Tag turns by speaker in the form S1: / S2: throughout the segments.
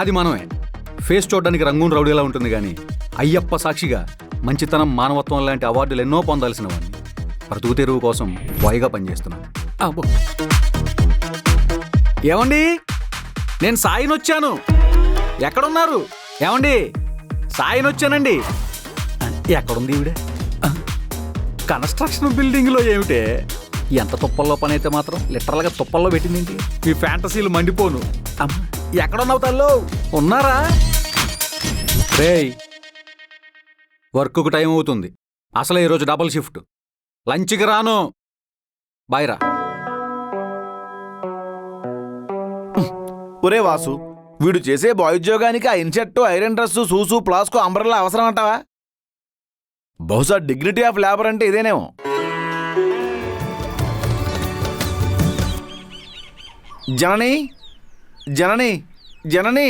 S1: అది మనమే. ఫేస్ చూడడానికి రంగూన్ రౌడీలా ఉంటుంది కానీ అయ్యప్ప సాక్షిగా మంచితనం, మానవత్వం లాంటి అవార్డులు ఎన్నో పొందాల్సిన వాడిని. బ్రతుకు తెరువు కోసం బాయ్గా పనిచేస్తున్నాను. అబ్బో, ఏమండి, నేను సాయినొచ్చాను. ఎక్కడున్నారు? ఏమండి, సాయినొచ్చానండి. ఎక్కడుంది ఈవిడ? కన్స్ట్రక్షన్ బిల్డింగ్లో ఏమిటే? ఎంత తుప్పల్లో పని అయితే మాత్రం లిటరల్గా తుప్పల్లో పెట్టిందేంటి? మీ ఫ్యాంటసీలు మండిపోను. ఎక్కడున్నావు తల్లో? ఉన్నారా? రేయ్, వర్క్కు టైం అవుతుంది. అసలే ఈరోజు డబుల్ షిఫ్ట్. లంచ్కి రాను. బాయ్రా.
S2: ఒరే వాసు, వీడు చేసే బాయ్ ఉద్యోగానికి ఆ ఇన్షర్టు, ఐరన్ డ్రెస్సు, సూసు, ప్లాస్కో, అంబ్రెల్లా అవసరం అంటావా? బహుశా డిగ్నిటీ ఆఫ్ లేబర్ అంటే ఇదేనేమో. జనని, జనని, జనని,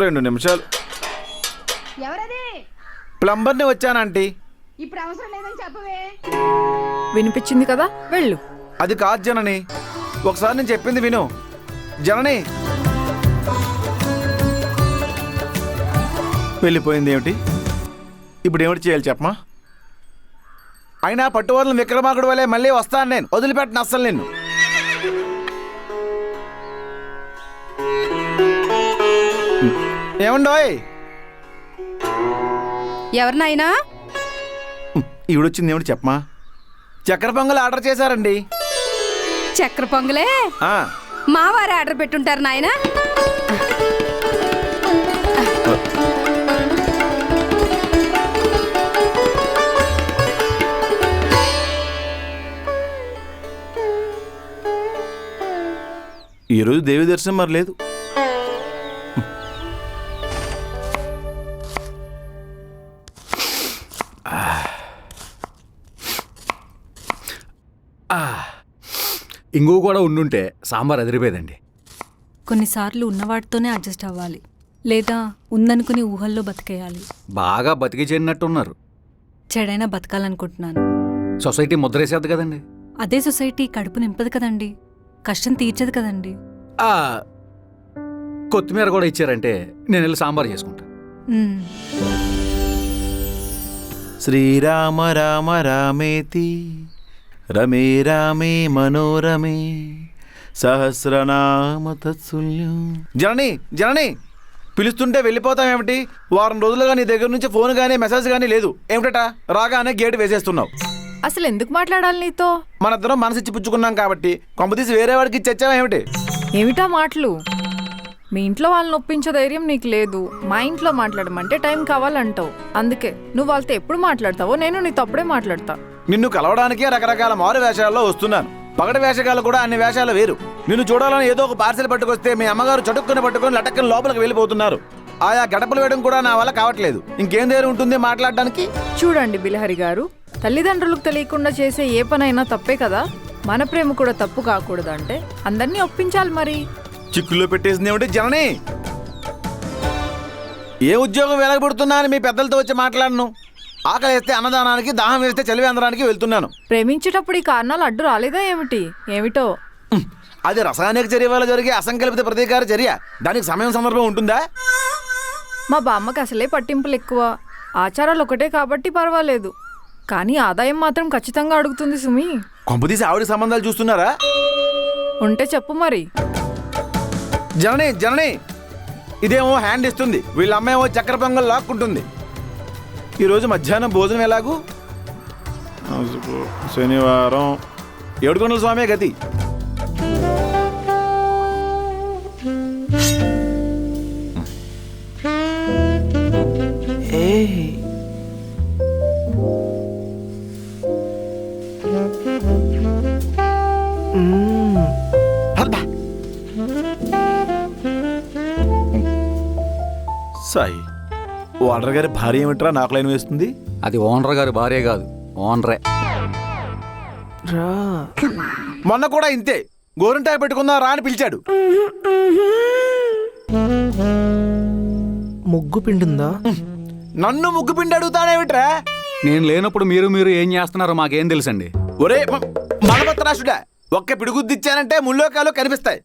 S2: 2 నిమిషాలు.
S3: ఎవరది?
S2: ప్లంబర్ని వచ్చానంటీ.
S3: ఇప్పుడు అవసరం లేదని చెప్పవే.
S4: వినిపించింది కదా, వెళ్ళు.
S2: అది కాదు జనని, ఒకసారి నేను చెప్పింది విను. జనని వెళ్ళిపోయింది ఏమిటి? ఇప్పుడు ఏమిటి చేయాలి చెప్పమా? అయినా పట్టువదల విక్రమార్కుడు వల్లే మళ్ళీ వస్తాను నేను. వదిలిపెట్టను అస్సలు నిన్ను. ఏమండోయ్,
S4: ఎవరినైనా
S2: ఈవిడొచ్చింది ఏమిటి చెప్పమా? చక్కెర పొంగల్ ఆర్డర్ చేశారండి.
S4: చక్కెర పొంగలే
S2: ఆ,
S4: మా వారు ఆర్డర్ పెట్టుంటారు నాయనా.
S2: ఈరోజు దేవి దర్శనం మరి లేదు.
S1: ఇంగువ కూడా ఉండుంటే సాంబార్ అదిరిపోయేదండి.
S5: కొన్నిసార్లు ఉన్నవాటితోనే అడ్జస్ట్ అవ్వాలి, లేదా ఉందనుకుని ఊహల్లో బతికేయాలి.
S1: బాగా బతికి చేరినట్టున్నారు.
S5: చెడైనా బతకాలనుకుంటున్నాను.
S1: సొసైటీ ముద్రేసేద్ది కదండి.
S5: అదే సొసైటీ కడుపు నింపదు కదండి, కష్టం తీర్చదు కదండి.
S1: ఆ, కొత్తిమీర కూడా ఇచ్చారంటే నేను వెళ్ళి సాంబార్ చేసుకుంటా.
S5: మ్మ్.
S2: శ్రీరామ రామ రామేతి రమే రామే మనోరమే సహస్రనామ తత్తుల్యం. జనని, జనని, పిలుస్తుంటే వెళ్ళిపోతామేమిటి? వారం రోజులుగా నీ దగ్గర నుంచి ఫోన్ కానీ మెసేజ్ కానీ లేదు ఏమిటట? రాగానే గేటు వేసేస్తున్నావు.
S4: అసలు ఎందుకు మాట్లాడాలి నీతో?
S2: మనిద్దరం మనసిచ్చి పుచ్చుకున్నాం కాబట్టి కొంపతీసి వేరే వాడికి ఇచ్చేచ్చావా ఏమిటి?
S4: ఏమిటా మాటలు? మీ ఇంట్లో వాళ్ళని ఒప్పించే ధైర్యం నీకు లేదు. మా ఇంట్లో మాట్లాడమంటే టైం కావాలంటావు. అందుకే నువ్వు వాళ్ళతో ఎప్పుడు మాట్లాడతావో నేను నీతో అప్పుడే మాట్లాడతా.
S2: నిన్ను కలవడానికే రకరకాల మారు వేషాల్లో వస్తున్నాను. పగటి వేషగాలు కూడా అన్ని వేషాలు వేరు. నిన్ను చూడాలని ఏదో ఒక పార్సెల్ పట్టుకొస్తే మీ అమ్మగారు చటుక్కుని పట్టుకొని లటక్కని లోపలికి వెళ్ళిపోతున్నారు. ఆయా గడపలు వేయడం కూడా నా వల్ల కావట్లేదు. ఇంకేం ధైర్యం ఉంటుంది మాట్లాడడానికి?
S4: చూడండి బిలహరి గారు, తల్లిదండ్రులకు తెలియకుండా చేసే ఏ పనైనా తప్పే కదా. మన ప్రేమ కూడా తప్పు కాకూడదంటే అందరినీ ఒప్పించాలి. మరి
S2: చిక్కుల్లో పెట్టేసింది ఏమిటి జనని? ఏ ఉద్యోగం వెలగబడుతున్నా అని మీ పెద్దలతో వచ్చి మాట్లాడను. ఆకలి వేస్తే అన్నదానానికి, దాహం వేస్తే చలివేంద్రానికి వెళ్తున్నాను.
S4: ప్రేమించేటప్పుడు ఈ కారణాలు అడ్డు రాలేదా ఏమిటి? ఏమిటో
S2: అది రసాయనిక చర్య వల్ల జరిగే అసంకల్పిత ప్రతీకార చర్య. దానికి సమయం సందర్భం ఉంటుందా?
S4: మా బామ్మకి అసలే పట్టింపులు ఎక్కువ. ఆచారాలు ఒకటే కాబట్టి పర్వాలేదు, కానీ ఆదాయం మాత్రం ఖచ్చితంగా అడుగుతుంది సుమి.
S2: కొంపదీసి ఆవిడ సంబంధాలు చూస్తున్నారా?
S4: ఉంటే చెప్పు మరి.
S2: జనని, జనని, ఇదేమో హ్యాండ్ ఇస్తుంది, వీళ్ళ అమ్మేమో చక్కెర పొంగల్ లాక్కుంటుంది. ఈరోజు మధ్యాహ్నం భోజనం ఎలాగూ? శనివారం ఏడుకొండల స్వామి గతి. సాయి, ఓనర్ గారి భార్య ఏమిట్రా నాకు లైన్ వేస్తుంది?
S1: అది ఓనర్ గారి భార్య కాదు, ఓనరే.
S2: మొన్న కూడా ఇంతే, గోరింటాకు పెట్టుకుందా రా అని పిలిచాడు.
S6: ముగ్గు పిండుందా?
S2: నన్ను ముగ్గు పిండి అడుగుతానేమిట్రా?
S1: నేను లేనప్పుడు మీరు ఏం చేస్తున్నారో మాకేం తెలుసండి.
S2: ఒరే మలపత్రాసుడా, ఒక్క పిడుగుద్దిచ్చానంటే ముల్లోకాలు కనిపిస్తాయి.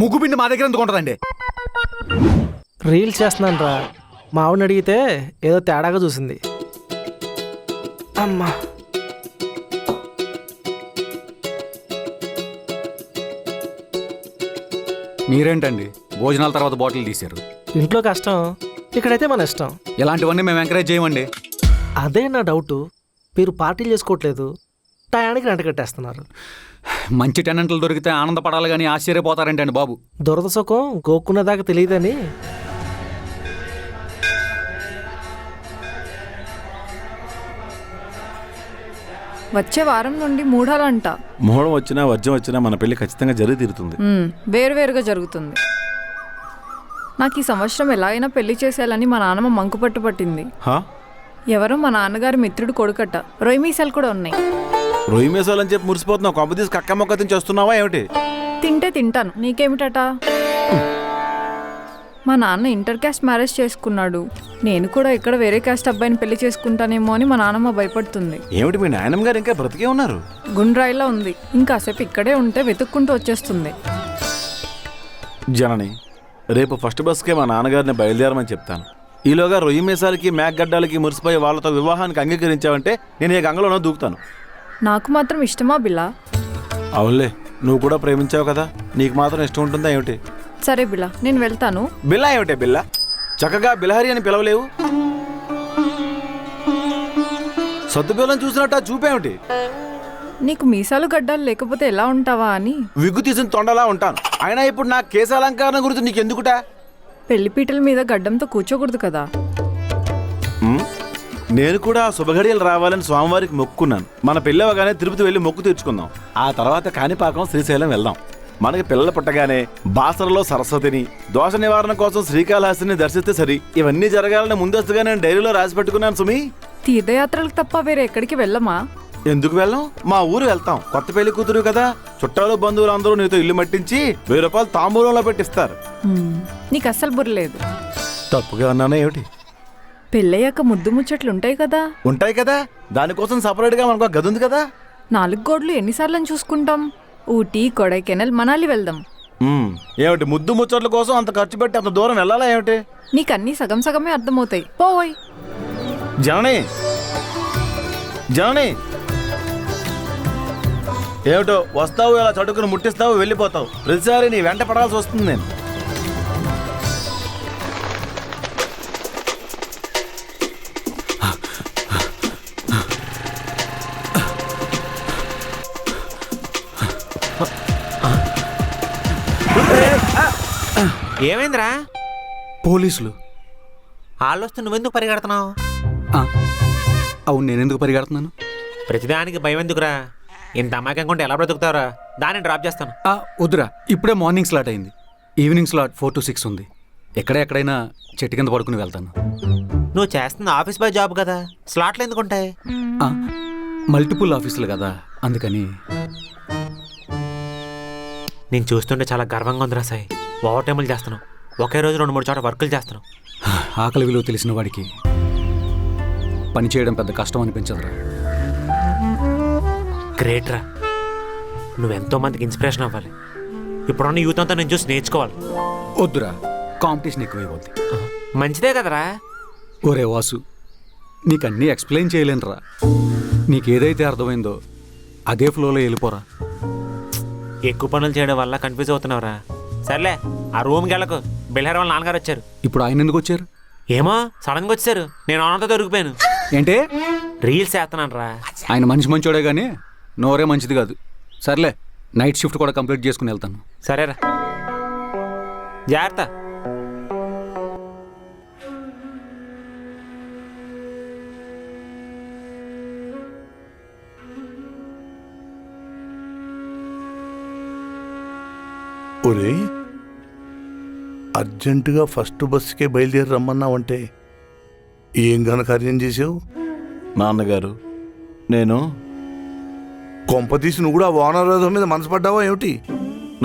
S1: ముగ్గుపిండి మా దగ్గర ఎందుకు ఉంటుందండి?
S6: రీల్స్ చేస్తున్నాను రా. మా ఆవిడని అడిగితే ఏదో తేడాగా చూసింది. అమ్మా,
S1: మీరేంటండి భోజనాల తర్వాత బాటిల్ తీశారు?
S6: ఇంట్లో కష్టం, ఇక్కడైతే మన ఇష్టం.
S1: ఇలాంటివన్నీ మేము ఎంకరేజ్ చేయమండి.
S6: అదే నా డౌటు. మీరు పార్టీలు చేసుకోవట్లేదు, టయానికి రెంట కట్టేస్తున్నారు.
S1: మంచి టెనెంట్లు దొరికితే ఆనందపడాలి కానీ ఆశ్చర్యపోతారేంటండి బాబు.
S6: దురద సుఖం గోక్కునేదాకా తెలియదని.
S4: వచ్చే వారం నుండి మూఢాలంట.
S2: మొహడం వచ్చినా వర్జం వచ్చినా మన పెళ్లి ఖచ్చితంగా జరిగి తీరుతుంది.
S4: వేరువేరుగా జరుగుతుంది. నాకు ఈ సంవత్సరం ఎలా అయినా పెళ్లి చేసేయాలని మా నాన్నమ్మ మంకుపట్టు పట్టింది.
S2: హా?
S4: ఎవరో మా నాన్నగారి మిత్రుడు కొడుకట. రొయ్యమీసాలు కూడా ఉన్నాయి.
S2: రొయ్యి మేసాలని చెప్పి మురిసిపోతున్నావు. కొంప తీసి కక్క మొక్క తిని చేస్తున్నావా ఏమిటి?
S4: తింటే తింటాను, నీకేమిటట? మా నాన్న ఇంటర్ క్యాస్ట్ మ్యారేజ్ చేసుకున్నాడు. నేను కూడా ఇక్కడ వేరే క్యాస్ట్ అబ్బాయిని పెళ్లి చేసుకుంటానేమో అని మా నాన్నమ్మ భయపడుతుంది.
S2: ఏమిటి మీ నాయనమ్మ గారు ఇంకా బ్రతికే ఉన్నారు?
S4: గుండ్రాయిలా ఉంది. ఇంకాసేపు ఇక్కడే ఉంటే వెతుక్కుంటూ వచ్చేస్తుంది.
S2: జనని, రేపు ఫస్ట్ బస్కే మా నాన్నగారిని బయలుదేరమని చెప్తాను. ఈలోగా రొయ్యి మీసాలకి మేకగడ్డాలకి మురిసిపోయి వాళ్ళతో వివాహానికి అంగీకరించావంటే నేను ఏ గంగలోనో దూకుతాను.
S4: నాకు మాత్రం ఇష్టమా బిలా?
S2: అవునులే, నువ్వు కూడా ప్రేమించావు కదా, నీకు మాత్రం ఇష్టం ఉంటుందా ఏమిటి?
S4: సరే బిలా, నేను వెళ్తాను.
S2: బిల్లా ఏమిటే బిల్లా? చక్కగా బిలహరి అని పిలవలేవు. సద్దు బిల్లం చూసినట్టు చూపేమిటి?
S4: నీకు మీసాలు గడ్డాలు లేకపోతే ఎలా ఉంటావా అని.
S2: విగ్గు తీసిన తొండలా ఉంటాను. అయినా ఇప్పుడు నా కేశాలంకరణ గురించి నీకు ఎందుకుటా?
S4: పెళ్లిపీటల మీద గడ్డంతో కూర్చోకూడదు కదా.
S2: నేను కూడా శుభఘడియలు రావాలని స్వామివారికి మొక్కున్నాను. మన పెళ్ళవగానే తిరుపతి వెళ్ళి మొక్కు తీర్చుకుందాం. ఆ తర్వాత కాణిపాకం శ్రీశైలం వెళ్దాం. మనకి పిల్లలు పుట్టగానే బాసరలో సరస్వతిని, దోష నివారణ కోసం శ్రీకాళహస్తిని దర్శిస్తే సరి. ఇవన్నీ జరగాలని ముందస్తుగా నేను డైరీలో రాసి పెట్టుకున్నాను సుమి.
S4: తీర్థయాత్రలకు తప్ప వేరే ఎక్కడికి వెళ్ళమా?
S2: ఎందుకు వెళ్ళాం? మా ఊరు వెళ్తాం. కొత్త పెళ్లి కూతురు కదా, చుట్టాలు బంధువులు అందరూ నీతో ఇల్లు మట్టించి 1000 రూపాయలు తాంబూలంలో పెట్టిస్తారు.
S4: నీకు అస్సలు బుర్రలేదు.
S2: తప్పుగా అన్నానా ఏమిటి?
S4: పెళ్ళయ్యాక ముద్దు ముచ్చట్లు ఉంటాయి కదా.
S2: ఉంటాయి కదా, దానికోసం సపరేట్గా మనకు ఒక గది ఉంది కదా.
S4: 4 గోడలు ఎన్నిసార్లు చూసుకుంటాం? ఊటీ, కొడైకెనాల్, మనాలి వెళ్దాం.
S2: ఏమిటి ముద్దు ముచ్చట్ల కోసం అంత ఖర్చు పెట్టి అంత దూరం వెళ్ళాలా ఏమిటి?
S4: నీకన్నీ సగం సగమే అర్థమవుతాయి. పోయ్
S2: జనని, జనని, ఏమిటో వస్తావు, ఇలా చటుకుని ముట్టిస్తావు, వెళ్ళిపోతావు. ప్రతిసారి నీ వెంట పడాల్సి వస్తుంది. నేను
S7: ఏమైందిరా?
S1: పోలీసులు.
S7: వాళ్ళొస్తే నువ్వెందుకు పరిగెడుతున్నావు?
S1: అవును, నేనెందుకు పరిగెడుతున్నాను?
S7: ప్రతిదానికి భయం ఎందుకురా? ఇంత అమాయకంగా ఎలా బ్రతుకుతావురా? దాన్ని డ్రాప్ చేస్తాను.
S1: వద్దురా, ఇప్పుడే మార్నింగ్ స్లాట్ అయింది. ఈవినింగ్ స్లాట్ 4 to 6 ఉంది. ఎక్కడైనా చెట్టు కింద పడుకుని వెళ్తాను.
S7: నువ్వు చేస్తుంది ఆఫీస్ బాయ్ జాబ్ కదా, స్లాట్లు ఎందుకుంటాయి?
S1: మల్టిపుల్ ఆఫీసులు కదా, అందుకని.
S7: నేను చూస్తుంటే చాలా గర్వంగా ఉందిరా సాయి. ఓవర్ టైములు చేస్తున్నావు, ఒకే రోజు 2-3 చోట వర్కులు చేస్తున్నావు.
S1: ఆకలి విలువ తెలిసిన వాడికి పని చేయడం పెద్ద కష్టం అనిపించదురా.
S7: గ్రేట్ రా, నువ్వెంతో మందికి ఇన్స్పిరేషన్ అవ్వాలి. ఇప్పుడున్న యూత్ అంతా నేను చూసి నేర్చుకోవాలి.
S1: వద్దురా, కాంపిటీషన్ ఎక్కువైపోద్ది.
S7: మంచిదే కదరా.
S1: ఒరే వాసు, నీకన్నీ ఎక్స్ప్లెయిన్ చేయలేనురా. నీకేదైతే అర్థమైందో అదే ఫ్లోలో వెళ్ళిపోరా.
S7: ఎక్కువ పనులు చేయడం వల్ల కన్ఫ్యూజ్ అవుతున్నావురా. సర్లే, ఆ రూమ్కి వెళ్ళకు. బిల్హర్ వాళ్ళ నాన్నగారు వచ్చారు.
S1: ఇప్పుడు ఆయన ఎందుకు వచ్చారు?
S7: ఏమో సడన్గా వచ్చారు. నేను ఆనందంతో దొరికిపోయాను.
S1: ఏంటే?
S7: రీల్స్ వేస్తున్నాను రా.
S1: ఆయన మంచోడే కానీ నోరే మంచిది కాదు. సర్లే, నైట్ షిఫ్ట్ కూడా కంప్లీట్ చేసుకుని వెళ్తాను.
S7: సరేరా, జాగ్రత్త.
S8: ఒరే, అర్జెంటుగా ఫస్ట్ బస్సుకే బయలుదేరి రమ్మన్నావంటే ఏం ఘనకార్యం చేసావు?
S2: నాన్నగారు, నేను
S8: కొంపతీసి నువ్వు కూడా వానరోధం మీద మనసు పడ్డావా ఏమిటి?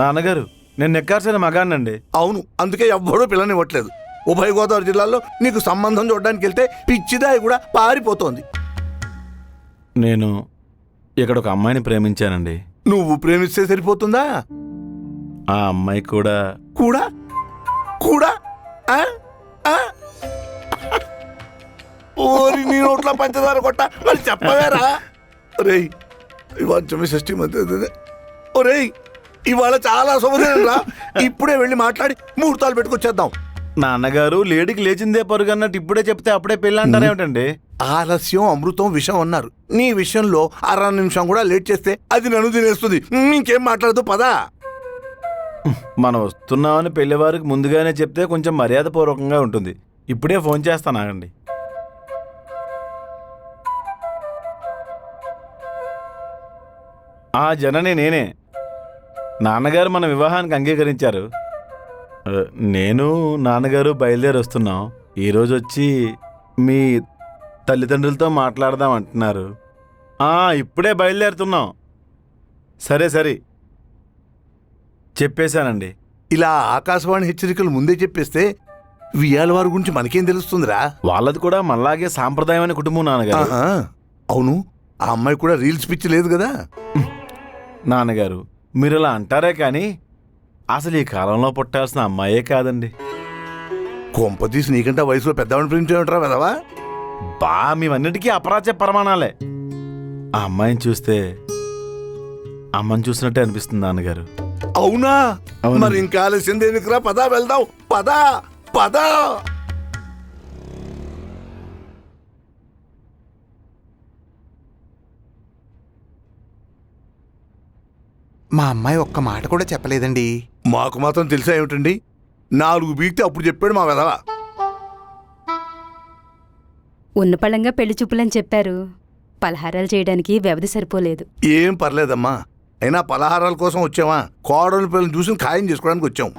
S2: నాన్నగారు, నేను నెక్కార్సిన మగాన్నండి.
S8: అవును, అందుకే ఎవ్వడూ పిల్లనివ్వట్లేదు. ఉభయ గోదావరి జిల్లాలో నీకు సంబంధం చూడడానికి వెళ్తే పిచ్చిదాయి కూడా పారిపోతోంది.
S2: నేను
S1: ఇక్కడ ఒక అమ్మాయిని ప్రేమించానండి.
S8: నువ్వు ప్రేమిస్తే సరిపోతుందా?
S1: ఆ అమ్మాయి కూడా
S8: కూడా కూడా ఆ? ఆ? ఓరి నీ నోట్లో పంచదార కొట్ట మరి చెప్పవేరా? ఒరేయ్ ఇవాళ షష్ఠి మధ్య ఒరేయ్ ఇవాళ చాలా శుభదినం రా. ఇప్పుడే వెళ్ళి మాట్లాడి ముహూర్తాలు పెట్టుకొచ్చేద్దాం.
S1: నాన్నగారు లేడీకి లేచిందే పరుగు అన్నట్టు ఇప్పుడే చెప్తే అప్పుడే పెళ్ళి అంటారేమిటండి?
S8: ఆలస్యం అమృతం విషం అన్నారు. నీ విషయంలో 6 నిమిషం కూడా లేట్ చేస్తే అది నన్ను తినేస్తుంది. ఇంకేం మాట్లాడదు పదా.
S1: మనం వస్తున్నామని పెళ్లివారికి ముందుగానే చెప్తే కొంచెం మర్యాదపూర్వకంగా ఉంటుంది. ఇప్పుడే ఫోన్ చేస్తాను, ఆగండి. ఆ జనని నేనే. నాన్నగారు మన వివాహానికి అంగీకరించారు. నేను నాన్నగారు బయలుదేరి వస్తున్నాం. ఈరోజు వచ్చి మీ తల్లిదండ్రులతో మాట్లాడదాం అంటున్నారు. ఇప్పుడే బయలుదేరుతున్నాం. సరే సరే చెప్పేశానండి.
S8: ఇలా ఆకాశవాణి హెచ్చరికలు ముందే చెప్పేస్తే వియాల వారి గురించి మనకేం తెలుస్తుందిరా?
S1: వాళ్ళది కూడా మనలాగే సాంప్రదాయమైన కుటుంబం నాన్నగారు.
S8: ఆహా. అవును, ఆ అమ్మాయి కూడా రీల్స్ పిచ్చి లేదు కదా?
S1: నాన్నగారు మీరు ఇలా అంటారే కానీ అసలు ఈ కాలంలో పుట్టాల్సిన అమ్మాయే కాదండి.
S8: కొంపతీసి నీకంటే వయసులో పెద్దవాడిని ప్రేమించామంటారా వెదవా?
S1: మేమన్నిటికీ అపరాచ పరమాణాలే. ఆ అమ్మాయిని చూస్తే అమ్మని చూసినట్టే అనిపిస్తుంది నాన్నగారు.
S8: అవునా?
S1: అవును.
S8: మరి ఇంకా ఆలస్యం దేనికిరా? పదా వెళ్దాం. పదా పదా.
S9: మా అమ్మాయి ఒక్క మాట కూడా చెప్పలేదండి.
S8: మాకు మాత్రం తెలిసా ఏమిటండి? 4 బీక్తే అప్పుడు చెప్పాడు మా వెదవ.
S5: ఉన్నపళంగా పెళ్లి చూపులని చెప్పారు. పలహారాలు చేయడానికి వ్యవధి సరిపోలేదు.
S8: ఏం పర్లేదమ్మా, అయినా పలహారాల కోసం వచ్చామా? కోడలు పిల్లలు చూసి ఖాయం చేసుకోవడానికి వచ్చాం.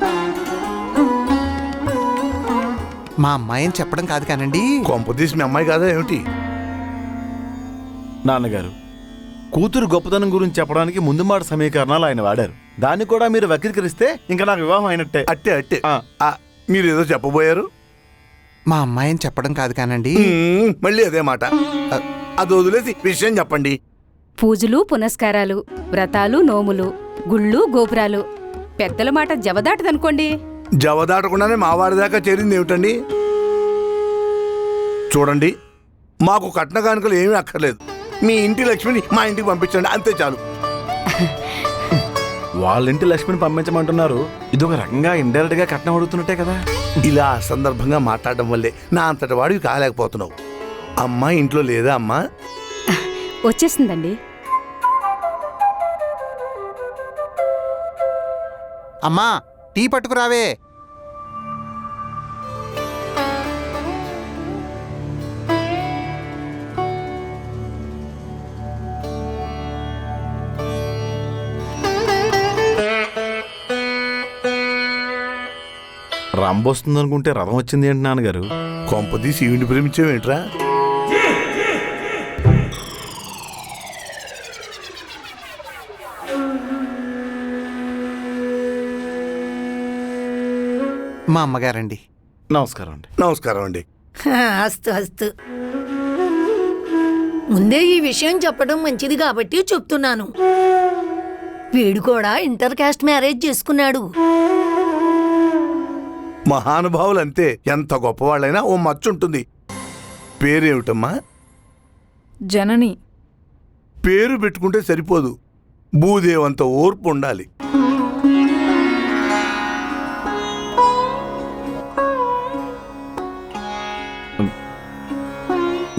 S9: మా అమ్మాయి అని చెప్పడం కాదు కానండి.
S8: కొంపతీసి మీ అమ్మాయి కాదా ఏమిటి?
S1: నాన్నగారు కూతురు గొప్పతనం గురించి చెప్పడానికి ముందు మాట సమీకరణాలు ఆయన వాడారు. దాన్ని కూడా మీరు వక్రీకరిస్తే ఇంకా నాకు వివాహం అయినట్టే.
S8: అట్టే అట్టే. మీరేదో చెప్పబోయారు.
S9: మా అమ్మాయి అని చెప్పడం కాదు కానండి.
S8: మళ్ళీ అదే మాట. అది వదిలేసి విషయం చెప్పండి.
S5: పూజలు పునస్కారాలు, వ్రతాలు నోములు, గుళ్ళు గోపురాలు. పెద్దల మాట జవదాటదనుకోండి.
S8: జవదాటకుండానే మా వారి దాకా చేరింది ఏమిటండి? చూడండి, మాకు కట్న కానుకలు ఏమీ అక్కర్లేదు. మీ ఇంటి లక్ష్మిని మా ఇంటికి పంపించండి, అంతే చాలు.
S1: వాళ్ళ ఇంటి లక్ష్మిని పంపించమంటున్నారు. ఇదొక రకంగా ఇండైరెక్ట్ గా కట్నం అడుగుతున్నట్టే కదా.
S8: ఇలా అసందర్భంగా మాట్లాడడం వల్లే నా అంతటి వాడివి కాలేకపోతున్నావు. అమ్మా ఇంట్లో లేదా? అమ్మా
S5: వచ్చేసిందండి.
S9: అమ్మా టీ పట్టుకురావే.
S1: రంబొస్తుంది అనుకుంటే రథం వచ్చింది ఏంటి నాన్నగారు?
S8: కొంపదీసి ఈవిని ప్రేమించేవేంట్రా?
S9: మా అమ్మగారండి.
S1: నమస్కారం అండి.
S8: నమస్కారం అండి.
S10: అస్తు అస్తు. ముందే ఈ విషయం చెప్పడం మంచిది కాబట్టి చెప్తున్నాను. వీడు కూడా ఇంటర్ కాస్ట్ మ్యారేజ్ చేసుకున్నాడు.
S8: మహానుభావులు అంతే, ఎంత గొప్పవాళ్ళైనా ఓ మచ్చుంటుంది. పేరేమిటమ్మా?
S4: జనని.
S8: పేరు పెట్టుకుంటే సరిపోదు, భూదేవంత ఓర్పు ఉండాలి.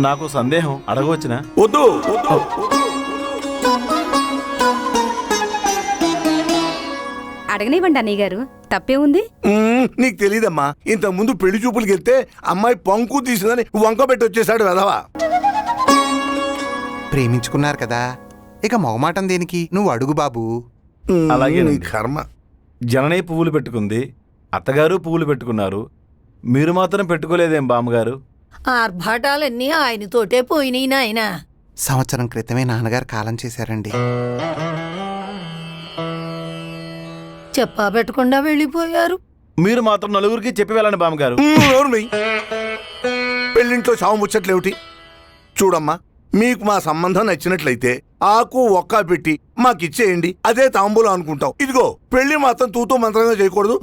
S1: నాకు సందేహం, అడగవచ్చునా?
S8: వద్దు.
S5: అడగనివ్వండి అన్నయ్య గారు, తప్పే ఉంది.
S8: నీకు తెలీదమ్మా, ఇంతకు ముందు పెళ్లి చూపులకి వెళ్తే అమ్మాయి పంకు తీసిందని వంక పెట్టి వచ్చేసాడు వెధవా.
S9: ప్రేమించుకున్నారు కదా, ఇక మొగమాటం దేనికి? నువ్వు అడుగు బాబు.
S1: అలాగే
S8: నీ కర్మ.
S1: జనని పువ్వులు పెట్టుకుంది, అత్తగారు పువ్వులు పెట్టుకున్నారు. మీరు మాత్రం పెట్టుకోలేదేం బామ్మగారు?
S10: ఆర్భాటాలన్నీ ఆయనతోటే పోయినాయి నాయన.
S9: సంవత్సరం క్రితమే నాన్నగారు కాలం చేశారండి.
S10: చెప్పా పెట్టకుండా వెళ్ళిపోయారు.
S1: మీరు మాత్రం నలుగురికి చెప్పి వెళ్ళండి బామ్మగారు.
S8: పెళ్ళింట్లో చావు ముచ్చట్లేమిటి? చూడమ్మా, మీకు మా సంబంధం నచ్చినట్లయితే ఆకు ఒక్క పెట్టి మాకిచ్చేయండి, అదే తాంబూలం అనుకుంటాం. ఇదిగో పెళ్లి మాత్రం తూతూ మంత్రంగా చేయకూడదు.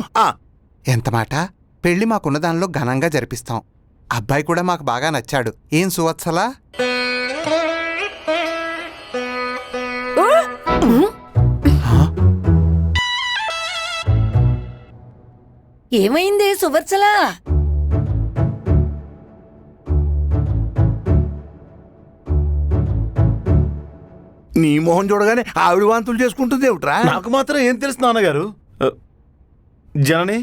S9: ఎంత మాట? పెళ్లి మాకున్న దానిలో ఘనంగా జరిపిస్తాం. అబ్బాయి కూడా మాకు బాగా నచ్చాడు. ఏం సువత్సలా?
S10: ఏమైంది సువర్చలా?
S8: నీ మొహం చూడగానే ఆవిడ వాంతులు చేసుకుంటుంది ఏమిట్రా?
S2: నాకు మాత్రం ఏం తెలుసు నాన్నగారు. జనని,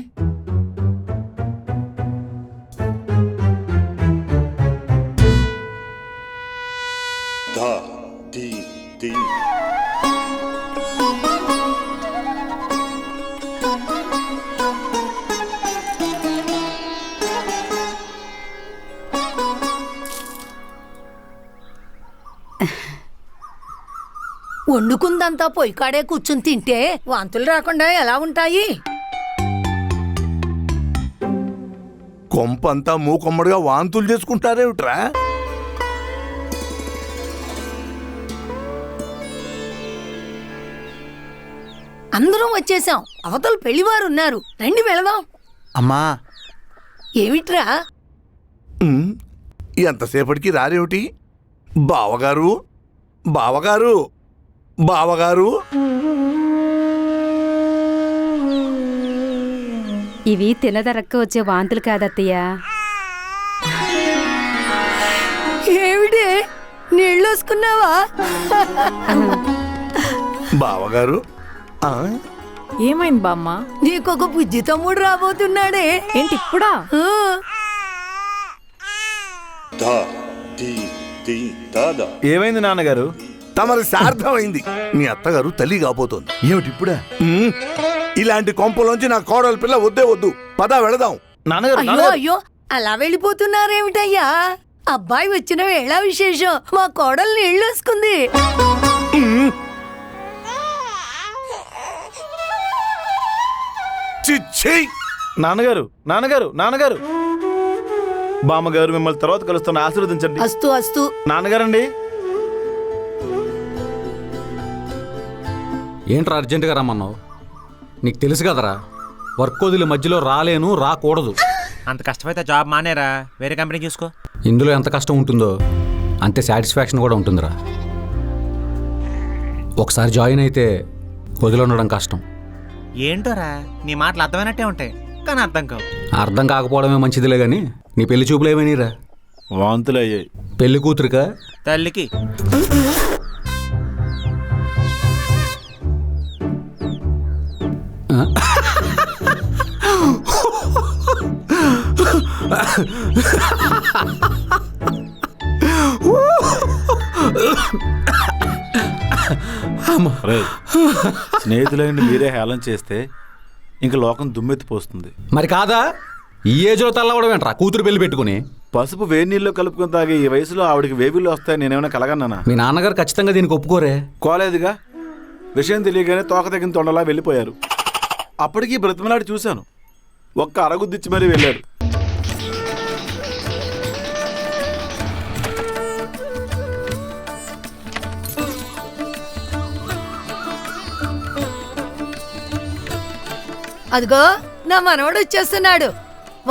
S10: వండుకుందంతా పొయ్యి కాడే కూర్చుని తింటే వాంతులు రాకుండా ఎలా ఉంటాయి?
S8: కొంపంతా మూకొమ్మడిగా వాంతులు చేసుకుంటారేమిట్రా?
S10: అందరం వచ్చేసాం. అవతల పెళ్లివారు ఉన్నారు, రండి వెళదాం.
S9: అమ్మా,
S10: ఏమిట్రా?
S8: ఎంతసేపటికి రారేమిటి? బావగారు, బావగారు, బావగారు.
S5: ఇవి తినదరక్క వచ్చే వాంతులు కాదత్తయ్యా.
S10: ఏమిటి నీళ్ళు వేసుకున్నావా?
S8: బావగారు,
S4: ఏమైంది బామ్మ?
S10: నీకొక బుజ్జి తమ్ముడు రాబోతున్నాడే.
S4: ఏంటి ఇప్పుడా?
S2: ఏమైంది నాన్నగారు?
S8: తమరి సార్థమైంది. మీ అత్తగారు తల్లి కాబోతోంది.
S2: ఏమిటి ఇప్పుడా?
S8: ఇలాంటి కొంపలోంచి నా కోడలి పిల్ల వద్దే వద్దు. పద వెళదాం.
S2: నాన్నగారు,
S10: అయ్యో
S2: నాన్నగారు.
S10: అయ్యో, అలా వెళ్ళిపోతున్నారేమిటయ్యా? అబ్బాయి వచ్చిన వేళ విశేషం. మా కోడలు నీళ్ళు వేసుకుంది.
S8: చిచ్చి!
S2: నాన్నగారు, నాన్నగారు, నాన్నగారు. బామ్మగారు మిమ్మల్ని తర్వాత కలుస్తాను, ఆశీర్వదించండి.
S10: అస్తు అస్తు.
S2: నాన్నగారండి.
S1: ఏంట్రా అర్జెంటుగా రమ్మన్నావు? నీకు తెలుసు కదరా, వర్క్ వదిలి మధ్యలో రాలేను, రాకూడదు.
S7: అంత కష్టమైతే జాబ్ మానేరా, వేరే కంపెనీ చూసుకో.
S1: ఇందులో ఎంత కష్టం ఉంటుందో అంతే సాటిస్ఫాక్షన్ కూడా ఉంటుందిరా. ఒకసారి జాయిన్ అయితే వదిలిండడం కష్టం.
S7: ఏంటోరా నీ మాటలు అర్థమైనట్టే ఉంటాయి, కానీ అర్థం కావు.
S1: అర్థం కాకపోవడమే మంచిదిలే కానీ నీ పెళ్లి చూపులు ఏమైనాయిరా?
S2: వాంతులు అయ్యాయి.
S1: పెళ్లి కూతురికా?
S7: తల్లికి.
S2: స్నేహితులైన మీరే హేళన చేస్తే ఇంక లోకం దుమ్మెత్తిపోస్తుంది.
S1: మరి కాదా? ఈ ఏజ్లో తల్లవడం ఏంట్రా కూతురు పెళ్లి పెట్టుకుని?
S2: పసుపు వేడి నీళ్ళు కలుపుకొని తాగే ఈ వయసులో ఆవిడికి వేవిళ్ళు వస్తాయి నేనేమైనా కలగన్నానా?
S1: మీ నాన్నగారు ఖచ్చితంగా దీనికి ఒప్పుకోరే.
S2: కోలేదుగా. విషయం తెలియగానే తోక తగిన తొండలా వెళ్ళిపోయారు. అప్పటికీ బ్రతిమలాడి చూశాను. ఒక్క అరగుద్దిచ్చి మరీ వెళ్ళారు.
S10: అదిగో నా మనవడు వచ్చేస్తున్నాడు.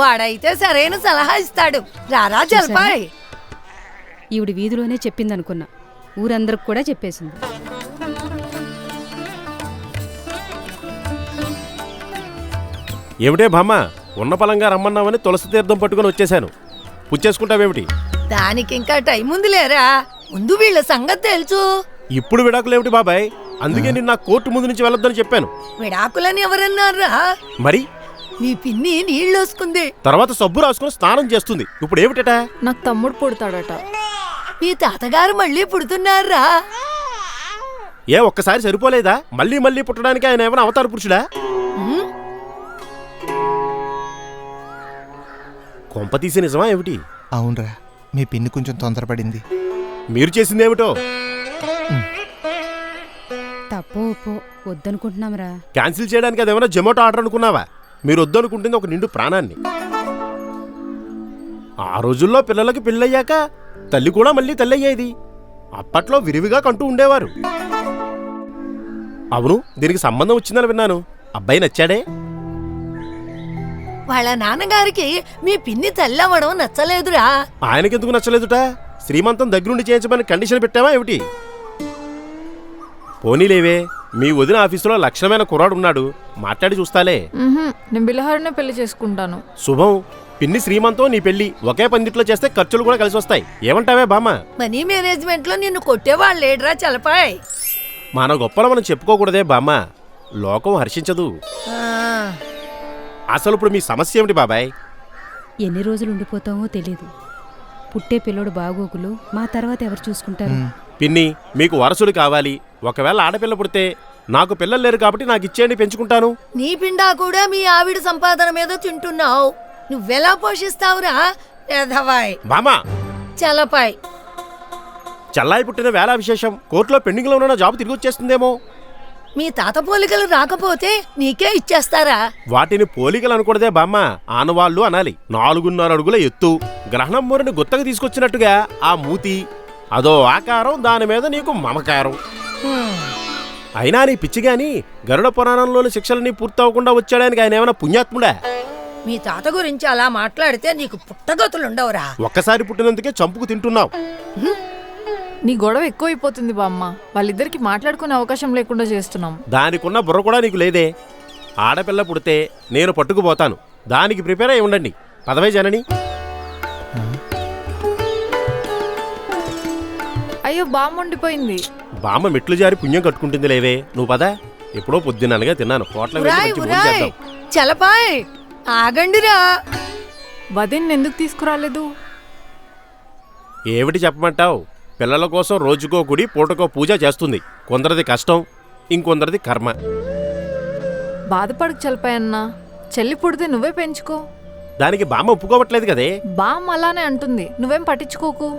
S10: వాడైతే సరైన సలహా ఇస్తాడు. రారా జల్పాయ్.
S5: ఈవిడ వీధిలోనే చెప్పిందనుకున్నా, ఊరందరికి కూడా చెప్పేసింది.
S11: ఏమిటే బామ్మ, ఉన్న పలంగా రమ్మన్నామని తులసి తీర్థం పట్టుకొని వచ్చేసాను. పుచ్చేసుకుంటావేమిటి?
S10: దానికి ఇంకా టైం ఉంది లేరా. ముందు వీళ్ళ సంగతి తెలుసు.
S11: ఇప్పుడు విడాకులేమిటి బాబాయ్? అందుకే నేను నా కోర్టు ముందు నుంచి వెళ్ళొద్దని చెప్పాను.
S10: విడాకులని ఎవరన్నారా?
S11: మరి
S10: నీ పిన్ని నీళ్ళు వస్తుంది,
S11: తర్వాత సబ్బు రాసుకుని స్నానం చేస్తుంది. ఇప్పుడు ఏమిటట?
S4: నాకు తమ్ముడు పుడతాడట.
S10: మీ తాతగారు మళ్ళీ పుడుతున్నారా?
S11: ఏ ఒక్కసారి సరిపోలేదా? మళ్ళీ మళ్ళీ పుట్టడానికి ఆయన ఏమైనా అవతార పురుషుడా? కొంప తీసి నిజమా ఏమిటి?
S9: అవునరా, మీ పిన్ని కొంచెం తొందరపడింది.
S11: మీరు చేసిందేమిటో?
S5: తప్పో ఒప్పో వద్దనుకుంటున్నాంరా.
S11: క్యాన్సిల్ చేయడానికి అదేమైనా జొమాటో ఆర్డర్ అనుకున్నావా? మీరు వద్దనుకుంటుంది ఒక నిండు ప్రాణాన్ని. ఆ రోజుల్లో పిల్లలకి పెళ్ళయ్యాక తల్లి కూడా మళ్ళీ తల్లి అయ్యేది. అప్పట్లో విరివిగా కంటూ ఉండేవారు. అవును, దీనికి సంబంధం వచ్చిందని విన్నాను. అబ్బాయి నచ్చాడే?
S10: వాళ్ళ నాన్నగారికి మీ పిన్ని తల్లవడం నచ్చలేదురా.
S11: ఆయనకెందుకు నచ్చలేదుట? శ్రీమంతం దగ్గరుండి చేయించమని కండిషన్ పెట్టావా ఏమిటి? పోనీలేవే, మీ వదిన ఆఫీసులో లక్షణమైన కుర్రాడు ఉన్నాడు, మాట్లాడి చూస్తాలే.
S4: నేను బిలహరినే పెళ్లి చేసుకుంటాను.
S11: శుభం. పిన్ని శ్రీమంతం, నీ పెళ్లి ఒకే పందిట్లో చేస్తే ఖర్చులు కూడా కలిసి వస్తాయి. ఏమంటావే బామ్మ?
S10: మనీ మేనేజ్మెంట్ లో నిన్ను కొట్టేవాళ్ళు లేడరా చలపాయ్.
S11: మన గొప్పలు మనం చెప్పుకోకూడదే బామ్మ, లోకం హర్షించదు. అసలు ఇప్పుడు మీ సమస్య ఏమిటి బాబాయ్?
S5: ఎన్ని రోజులు ఉండిపోతామో తెలీదు. పుట్టే పిల్లోడు బాగోగులు మా తర్వాత ఎవరు చూసుకుంటారు?
S11: పిన్ని, మీకు వారసుడు కావాలి. ఒకవేళ ఆడపిల్ల పుడితే నాకు పిల్లలు లేరు కాబట్టి నాకు ఇచ్చేయండి, పెంచుకుంటాను.
S10: నీ పిండా కూడా మీ ఆవిడ సంపాదన మీద తింటున్నావు. నువ్వెలా పోషిస్తావురా ఎధవాయ్?
S11: బామా
S10: చలపాయ్.
S11: చల్లాయి పుట్టిన వేళ విశేషం. కోర్టులో పెండింగ్ లో ఉన్న జాబ్ తిరిగి వచ్చేస్తుందేమో.
S10: మీ తాత పోలికలు రాకపోతే నీకే ఇచ్చేస్తారా?
S11: వాటిని పోలికలు అనకూడదే బామ్మ, ఆనవాళ్ళు అనాలి. 4.5 అడుగుల ఎత్తు, గ్రహణం మూరిని గుత్తగా తీసుకొచ్చినట్టుగా ఆ మూతి, అదో ఆకారం, దాని మీద నీకు మమకారం. అయినా నీ పిచ్చిగాని గరుడ పురాణంలోని శిక్షలన్నీ పూర్తవకుండా వచ్చాడానికి ఆయన ఏమైనా పుణ్యాత్ముడా?
S10: మీ తాత గురించి అలా మాట్లాడితే నీకు పుట్టగతులుండవురా.
S11: ఒక్కసారి పుట్టినందుకే చంపుకు తింటున్నావు.
S4: నీ గొడవ ఎక్కువైపోతుంది బామ్మ. వాళ్ళిద్దరికి మాట్లాడుకునే అవకాశం లేకుండా చేస్తున్నాం.
S11: దానికున్న బుర్ర కూడా నీకు లేదే. ఆడపిల్ల పుడితే నేను పట్టుకుపోతాను, దానికి ప్రిపేర్ అయి ఉండండి. పదవే జనని.
S4: అయ్యో, బామ్మ ఉండిపోయింది.
S11: బామ్మ మెట్లు జారి పుణ్యం కట్టుకుంటుంది లేవే. నువ్వు పద. ఎప్పుడో పొద్దున్ననగా తిన్నాను. హోటల్
S10: చలపాయ్, ఆగండిరా.
S4: వదిన్ ఎందుకు తీసుకురాలేదు?
S11: ఏమిటి చెప్పమంటావు? పిల్లల కోసం రోజుకో గుడి, పూటకో పూజ చేస్తుంది. కొందరిది కష్టం, ఇంకొందరిది కర్మ.
S4: బాధపడకు చలపాయన్న, చెల్లి పుడితే నువ్వే పెంచుకో.
S11: దానికి బామ్మ ఒప్పుకోవట్లేదు కదే.
S4: బామ్మ అలానే అంటుంది, నువ్వేం పట్టించుకోకు.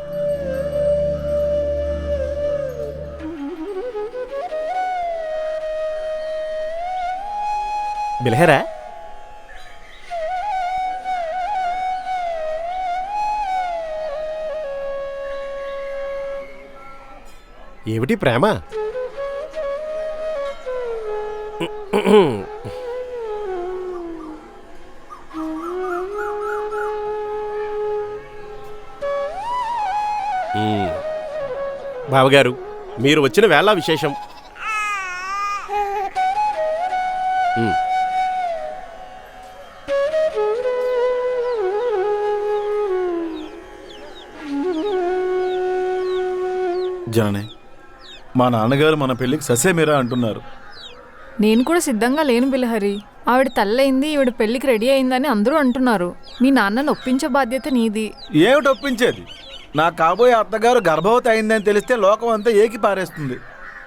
S11: బిలహరా, ఏమిటి ప్రేమ? బావగారు, మీరు వచ్చిన వేళ విశేషం.
S2: జానే, మా నాన్నగారు మన పెళ్లికి ససేమిరా అంటున్నారు.
S4: నేను కూడా సిద్ధంగా లేను బిలహరి. ఆవిడ తల్లయింది, ఈవిడ పెళ్లికి రెడీ అయిందని అందరూ అంటున్నారు. మీ నాన్నను ఒప్పించే బాధ్యత నీది.
S2: ఏమిటి ఒప్పించేది? నా కాబోయే అత్తగారు గర్భవతి అయిందని తెలిస్తే లోకం అంతా ఏకి పారేస్తుంది.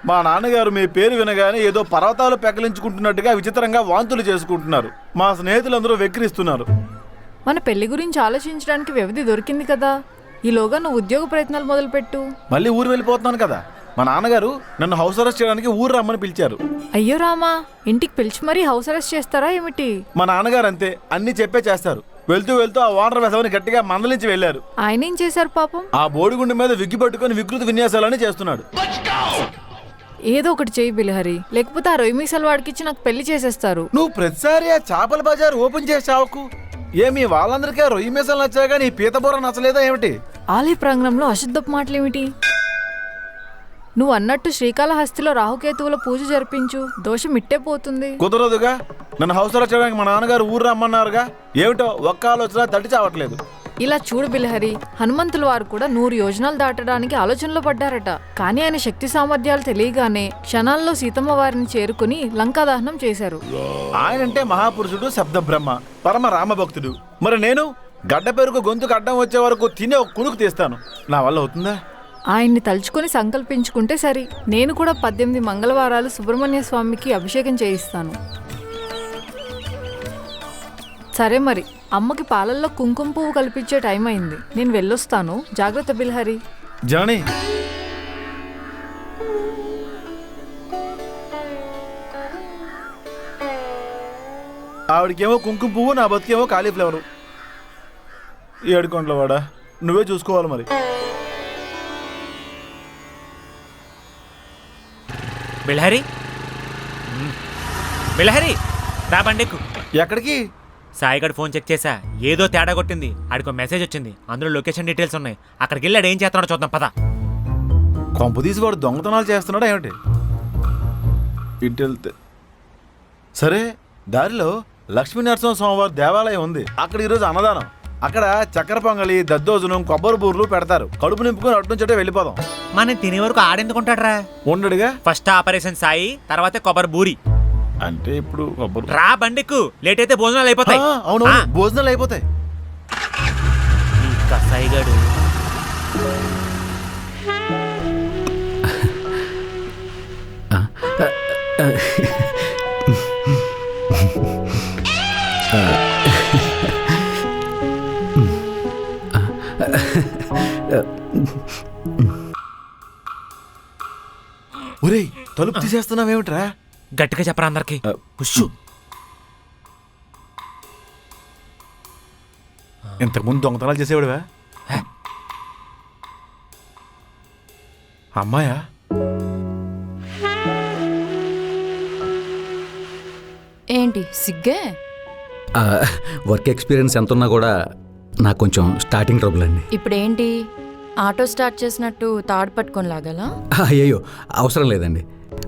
S2: మా నాన్నగారు మీ పేరు వినగానే ఏదో పర్వతాలు పెకలించుకుంటున్నట్టుగా విచిత్రంగా వాంతులు చేసుకుంటున్నారు. మా స్నేహితులందరూ వెక్కిరిస్తున్నారు.
S4: మన పెళ్లి గురించి ఆలోచించడానికి వ్యవధి దొరికింది కదా. ఈలోగా నువ్వు ఉద్యోగ ప్రయత్నాలు మొదలుపెట్టు.
S2: మళ్ళీ ఊరు వెళ్ళిపోతున్నాను కదా. మా నాన్నగారు నన్ను హౌస్ అరెస్ట్ చేయడానికి ఊరు రమ్మని పిలిచారు.
S4: అయ్యో రామా, ఇంటికి పిలిచి మరీ హౌస్ అరెస్ట్ చేస్తారా ఏమిటి?
S2: మా నాన్నగారు అంతే, అన్ని చెప్పే చేస్తారు. వెళ్తూ వెళ్తూ ఆ ఓనర్ వెసవని గట్టిగా మందలించి వెళ్లారు.
S4: ఆయన ఏం చేశారు పాపం?
S2: ఆ బోడిగుండు మీద విగ్గి పట్టుకుని వికృతి విన్యాసాలని చేస్తున్నాడు.
S4: ఏదో ఒకటి చెయ్యి బిలహరి, లేకపోతే ఆ రొయ్యమీసాల వాడికిచ్చి నాకు పెళ్లి చేసేస్తారు.
S2: నువ్వు ప్రతిసారి ఆ చేపల బజార్ ఓపెన్ చేసావుకు. ఏమి వాళ్ళందరికీ ఆ రొయ్యి మీసాలు నచ్చాగా నీ పీతబూర నచ్చలేదా ఏమిటి?
S4: ఆలయ ప్రాంగణంలో అశుద్ధపు మాటలేమిటి? నువ్వు అన్నట్టు శ్రీకాళహస్తిలో రాహుకేతువుల పూజ జరిపించు, దోషం ఇట్టే పోతుంది.
S2: కుదరదుగా. నన్ను హౌస్ అరెస్ట్ చేయడానికి మా నాన్నగారు ఊరు రమ్మన్నారుగా. ఏమిటో ఒక్క ఆలోచన తట్టి చావట్లేదు.
S4: ఇలా చూడు బిలహరి, హనుమంతుల వారు కూడా 100 యోజనాలు దాటడానికి ఆలోచనలో పడ్డారట. కానీ ఆయన శక్తి సామర్థ్యాలు తెలియగానే క్షణాల్లో సీతమ్మ వారిని చేరుకుని లంకాదహనం చేశారు.
S2: ఆయనంటే మహాపురుషుడు, శబ్ద బ్రహ్మ, పరమ రామభక్తుడు. మరి నేను గడ్డ పెరుగు గొంతుకు అడ్డం వచ్చే వరకు తినే ఒక కునుకు తీస్తాను. నా వల్ల అవుతుందా?
S4: ఆయన్ని తలుచుకొని సంకల్పించుకుంటే సరి. నేను కూడా 18 మంగళవారాలు సుబ్రహ్మణ్య స్వామికి అభిషేకం చేయిస్తాను. సరే మరి, అమ్మకి పాలల్లో కుంకుమ పువ్వు కల్పించే టైం అయింది. నేను వెళ్ళొస్తాను. జాగ్రత్త బిల్హరి.
S2: జానీ, ఆవిడకేమో కుంకుమ పువ్వు, నా బతికేమో కాలీఫ్లవరు. ఏడుకొండల వాడా, నువ్వే చూసుకోవాలి మరి.
S7: బిల్హరి బిల్హరి రా బండెక్కు.
S2: ఎక్కడికి?
S7: సాయిగడ్ ఫోన్ చెక్ చేశా, ఏదో తేడా కొట్టింది. ఆడికి మెసేజ్ వచ్చింది, అందులో లొకేషన్ డీటెయిల్స్ ఉన్నాయి. అక్కడికి వెళ్ళాడు, ఏం చేస్తున్నాడో చూద్దాం పద.
S2: కొంప తీసి వాడు దొంగతనాలు చేస్తున్నాడా ఏమిటి? ఇటు వెళ్తే సరే, దారిలో లక్ష్మీనరసింహ స్వామివారి దేవాలయం ఉంది. అక్కడ ఈరోజు అన్నదానం. అక్కడ చక్కెర పొంగలి, దద్దోజనం, కొబ్బరి బూర్లు పెడతారు. కడుపు నింపుకొని అటు నుంచి అంటే వెళ్ళిపోదాం.
S7: మనం తినే వరకు ఆడెందుకుంటాడ్రా?
S2: ఉండడుగా.
S7: ఫస్ట్ ఆపరేషన్ సాయి, తర్వాత కొబ్బరి బూరి.
S2: అంటే ఇప్పుడు కొబ్బరి
S7: రా బండికు, లేట్ అయితే భోజనాలు అయిపోతాయి.
S2: అవును, భోజనాలు అయిపోతాయి.
S7: సాయిగాడు
S2: ఒరేయ్, తలుపు తీసేస్తున్నావేమిట్రా?
S7: గట్టిగా చెప్పరా అందరికి. పుష్షు.
S2: ఇంతకుముందు దొంగతనాలు చేసేవాడువా? అమ్మాయా?
S12: ఏంటి సిగ్గే?
S1: వర్క్ ఎక్స్పీరియన్స్ ఎంత ఉన్నా కూడా నాకు కొంచెం స్టార్టింగ్ ట్రబుల్ అండి.
S12: ఇప్పుడేంటి ఆటో స్టార్ట్ చేసినట్టు తాడు పట్టుకొని లాగాలా?
S1: అయ్యో, అవసరం లేదండి.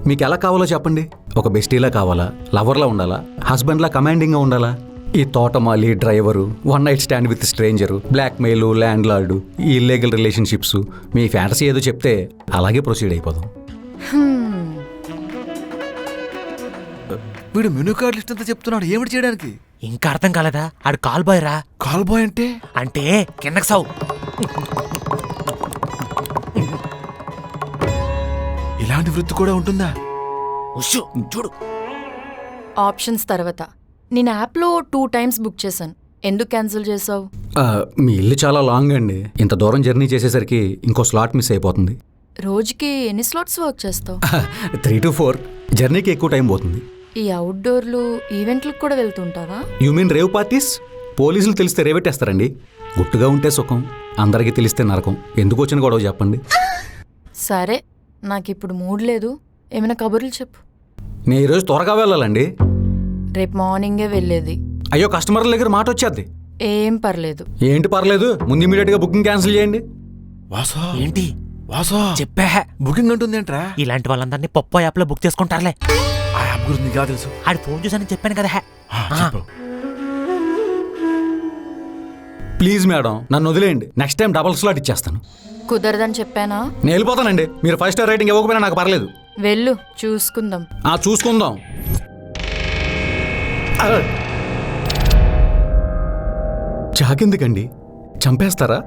S1: మీకు ఎలా కావాలో చెప్పండి. ఒక బెస్టీలా కావాలా, లవర్లా ఉండాలా, హస్బెండ్లా కమాండింగ్గా ఉండాలా? ఈ తోటమాలి, driver, one night stand with stranger, blackmail, landlord, ఈ ఇల్లీగల్ రిలేషన్షిప్స్, మీ ఫ్యాంటసీ ఏదో చెప్తే అలాగే ప్రొసీడ్ అయిపోదాం.
S2: వీడు మెనూ కార్డ్ లిస్ట్ అంతా చెప్తున్నాడు, ఏమిటి చేయడానికి?
S7: ఇంకా అర్థం కాలేదా? ఆడు కాల్ బాయ్ రా.
S2: కాల్ బాయ్ అంటే?
S7: అంటే కిందకి సావు.
S2: ఇలాంటి వృత్తి కూడా ఉంటుందా?
S7: చూడు.
S12: ఆప్షన్స్ తర్వాత నేను యాప్లో 2 times బుక్ చేశాను. ఎందుకు క్యాన్సిల్ చేసావు?
S1: మీ ఇల్లు చాలా లాంగ్ అండి. ఇంత దూరం జర్నీ చేసేసరికి ఇంకో స్లాట్ మిస్ అయిపోతుంది.
S12: రోజుకి ఎన్ని స్లాట్స్ వర్క్ చేస్తావు?
S1: 3 to 4. జర్నీకి ఎక్కువ టైం పోతుంది.
S12: ఈ అవుట్డోర్లు ఈవెంట్లకు కూడా వెళ్తుంటావా?
S1: You mean rave parties? పోలీసులు తెలిస్తే రేవెట్టేస్తారండి. గుట్టుగా ఉంటే సుఖం, అందరికీ తెలిస్తే నరకం. ఎందుకు వచ్చిన గొడవ చెప్పండి.
S12: సరే, నాకు ఇప్పుడు మూడ్ లేదు. ఏమైనా కబుర్లు చెప్పు.
S1: నేను ఈరోజు త్వరగా వెళ్ళాలండి.
S12: రేపు మార్నింగే వెళ్ళేది.
S1: అయ్యో, కస్టమర్ల దగ్గర మాట వచ్చేది.
S12: ఏం పర్లేదు.
S1: ఏంటి పర్లేదు? ముందు ఇమీడియట్ గా బుకింగ్ క్యాన్సిల్ చేయండి.
S2: వాసా
S7: ఏంటి
S2: వాసా
S7: చెప్పా?
S2: బుకింగ్ అంటుంది ఏంట్రా?
S7: ఇలాంటి వాళ్ళందరినీ పప్పు యాప్ లో బుక్ చేసుకుంటారులే.
S2: ఆ యాప్ గురించి నీకు తెలుసు?
S7: ఆడి ఫోన్ చూసానని చెప్పాను కదా.
S1: ప్లీజ్ మేడం, నన్ను వదిలేయండి. నెక్స్ట్ టైం డబుల్ స్లాట్ ఇచ్చేస్తాను.
S12: కుదరదని చెప్పానా?
S1: నేను వెళ్ళిపోతానండి. మీరు 5 star రేటింగ్ ఇవ్వకపోయినా నాకు పర్లేదు.
S12: వెళ్ళు, చూసుకుందాం.
S1: చూసుకుందాం. చాకెందుకండి? చంపేస్తారా?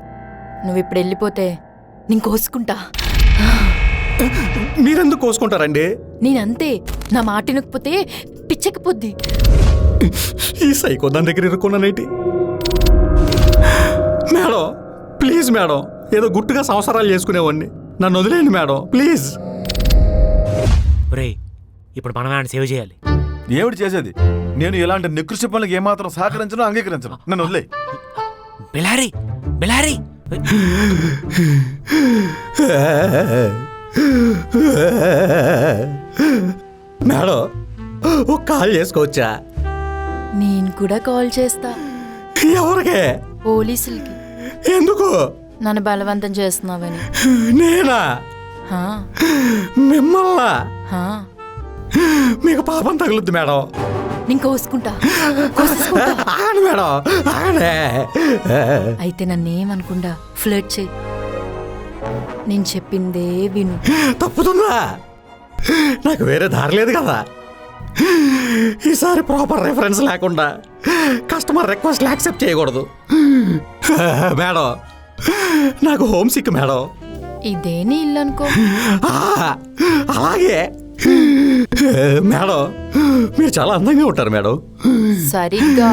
S12: నువ్వు ఇప్పుడు వెళ్ళిపోతే నేను కోసుకుంటా.
S1: మీరెందుకు కోసుకుంటారండి?
S12: నేనంతే, నా మాట వినకపోతే పిచ్చకపోద్ది.
S1: ఈ సైకో దాని దగ్గర ఇరుక్కున్నానేంటి? మేడం ప్లీజ్ మేడం, ఏదో గుట్టుగా సంవత్సరాలు చేసుకునేవాడిని. నన్ను వదిలేయండి మేడం, ప్లీజ్.
S7: ఇప్పుడు మనం ఆయన సేవ్ చేయాలి.
S2: ఏమిటి చేసేది? నేను ఇలాంటి నికృష్ట పనులకు ఏమాత్రం సహకరించను, అంగీకరించను. నన్ను వదిలే.
S7: బిలారి బిలారి
S1: మేడం, ఒక కాల్ చేసుకోవచ్చా?
S12: నేను కూడా కాల్ చేస్తా.
S1: ఎవరికే?
S12: పోలీసులకి.
S1: ఎందుకు?
S12: నన్ను బలవంతం చేస్తున్నావని.
S1: నేనా? మిమ్మల్నా? మీకు పాపం తగులుద్ది మేడం.
S12: నేను కోసుకుంటా.
S1: మేడం
S12: అయితే నన్నేమనుకుండా ఫ్లర్ట్ చేయి. నేను చెప్పిందే విను.
S1: తప్పుతుందా? నాకు వేరే దారి లేదు కదా. ఈసారి ప్రాపర్ రెఫరెన్స్ లేకుండా కస్టమర్ రిక్వెస్ట్ యాక్సెప్ట్ చేయకూడదు మేడం. నాకు హోమ్ సిక్ మేడం.
S12: ఇదేని ఇల్లు అనుకో.
S1: అలాగే మేడం, మీరు చాలా అందంగా ఉంటారు మేడం.
S12: సరిగ్గా.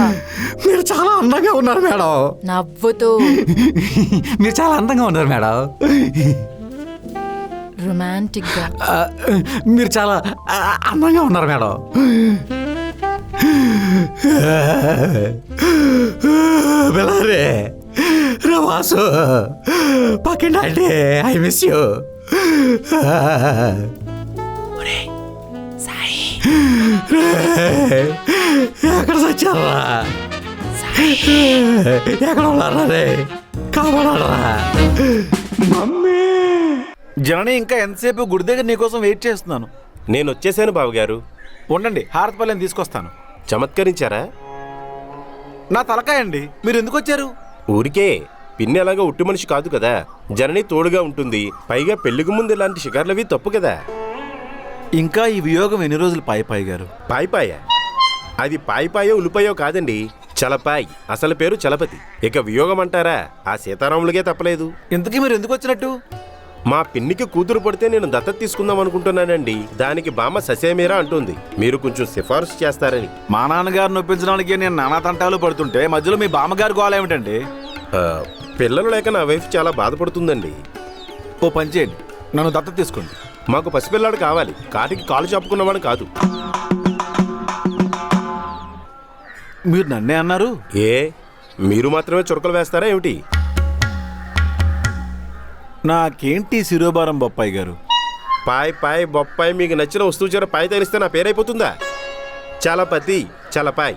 S1: మీరు చాలా అందంగా ఉన్నారు మేడం.
S12: నవ్వుతూ.
S1: మీరు చాలా అందంగా ఉన్నారు మేడం.
S12: రొమాంటిక్ గా.
S1: మీరు చాలా అందంగా ఉన్నారు మేడం. బిలారే రవాసు పక్కింటే ఐ మిస్ యూ. ఎక్కడ సచ్చారా? ఎక్కడ ఉన్నారా రే? కాపాడరా మమ్మీ.
S2: జనని ఇంకా ఎంతసేపు గుడి దగ్గర నీకోసం వెయిట్ చేస్తున్నాను.
S11: నేను వచ్చేసాను బావగారు.
S2: ఉండండి, హారతిపల్లెని తీసుకొస్తాను.
S11: చమత్కరించారా?
S2: నా తలకాయ అండి, మీరు ఎందుకు వచ్చారు?
S11: ఊరికే. పిన్ని అలాగా ఉట్టి మనిషి కాదు కదా, జనని తోడుగా ఉంటుంది. పైగా పెళ్లికి ముందు ఇలాంటి షికార్లవి తప్పు కదా.
S2: ఇంకా ఈ వియోగం ఎన్ని రోజులు పాయ్ గారు?
S11: పాయిపాయ అది పాయిపాయో ఉలిపాయో కాదండి, చలపాయ్. అసలు పేరు చలపతి. ఇక వియోగం అంటారా, ఆ సీతారాములకే తప్పలేదు.
S2: ఇంతకీ మీరు ఎందుకు వచ్చినట్టు?
S11: మా పిన్నికి కూతురు పడితే నేను దత్తత తీసుకుందాం అనుకుంటున్నానండి. దానికి బామ్మ ససేమీరా అంటుంది. మీరు కొంచెం సిఫార్సు చేస్తారని.
S2: మా నాన్నగారిని ఒప్పించడానికి నేను నానా తంటాలు పడుతుంటే మధ్యలో మీ బామ్మగారు గోల ఏమిటండి?
S11: పిల్లలు లేక నా వైఫ్ చాలా బాధపడుతుందండి.
S2: ఓ పని చేయండి, నన్ను దత్తత తీసుకోండి.
S11: మాకు పసిపిల్లాడు కావాలి, కాటికి కాలు చాపుకున్నవాడు కాదు.
S2: మీరు నన్నే అన్నారు?
S11: ఏ మీరు మాత్రమే చురకలు వేస్తారా ఏమిటి?
S2: నాకేంటి శిరోభారం బొప్పాయి గారు?
S11: పాయ్ పాయ్ బొప్పాయి మీకు నచ్చిన వస్తువు చీర పాయ్ తగిలిస్తే నా పేరైపోతుందా? చలపతి చలపాయ్.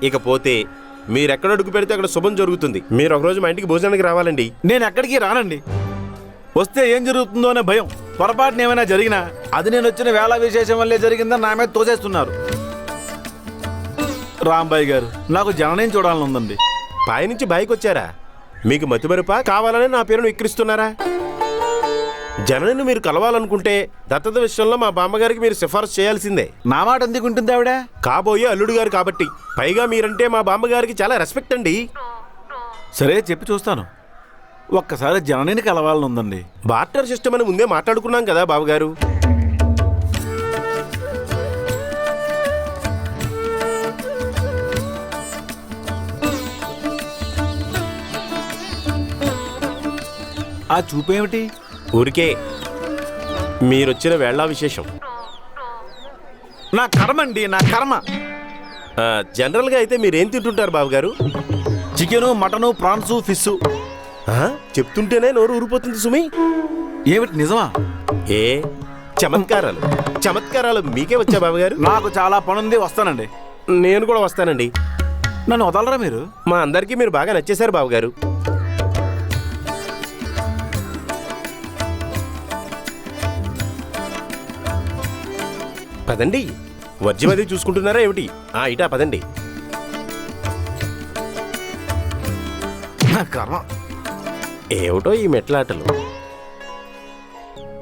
S11: ఇకపోతే మీరెక్కడ అడుగు పెడితే అక్కడ శుభం జరుగుతుంది. మీరు ఒకరోజు మా ఇంటికి భోజనానికి రావాలండి.
S2: నేను ఎక్కడికి రానండి. వస్తే ఏం జరుగుతుందో అనే భయం. పొరపాటున ఏమైనా జరిగినా అది నేను వచ్చిన వేళ విశేషం వల్లే జరిగిందని నా మీద తోసేస్తున్నారు. రాంబాయి గారు, నాకు జననం చూడాలని ఉందండి.
S11: పాయ నుంచి బాయికి వచ్చారా? మీకు మతిమరుపా? కావాలని నా పేరును విక్రిస్తున్నారా? జనని మీరు కలవాలనుకుంటే దత్తత విషయంలో మా బామ్మగారికి మీరు సిఫార్సు చేయాల్సిందే.
S2: నా మాట ఎందుకు ఉంటుంది ఆవిడ?
S11: కాబోయే అల్లుడు గారు కాబట్టి. పైగా మీరంటే మా బామ్మగారికి చాలా రెస్పెక్ట్ అండి.
S2: సరే, చెప్పి చూస్తాను. ఒక్కసారి జననిని కలవాలని ఉందండి.
S11: బార్టర్ సిస్టమ్ అని ముందే మాట్లాడుకున్నాం కదా బావగారు.
S2: ఆ చూపేమిటి?
S11: ఊరికే మీరొచ్చిన వేళ విశేషం.
S2: నా కర్మ అండి, నా కర్మ.
S11: జనరల్గా అయితే మీరేం తింటుంటారు బావగారు?
S2: Chicken, mutton, prawns, fish.
S11: చెప్తుంటేనే నోరు ఊరిపోతుంది సుమి.
S2: ఏమిటి నిజమా?
S11: ఏ చమత్కారాలు చమత్కారాలు మీకే వచ్చా బావగారు?
S2: నాకు చాలా పనుంది, వస్తానండి.
S11: నేను కూడా వస్తానండి.
S2: నన్ను వదలరా మీరు?
S11: మా అందరికీ మీరు బాగా నచ్చేశారు బావగారు. పదండి. వర్జమది చూసుకుంటున్నారా ఏమిటి? ఇటా పదండి.
S2: కర్మ.
S11: ఏమిటో ఈ మెట్లాటలు.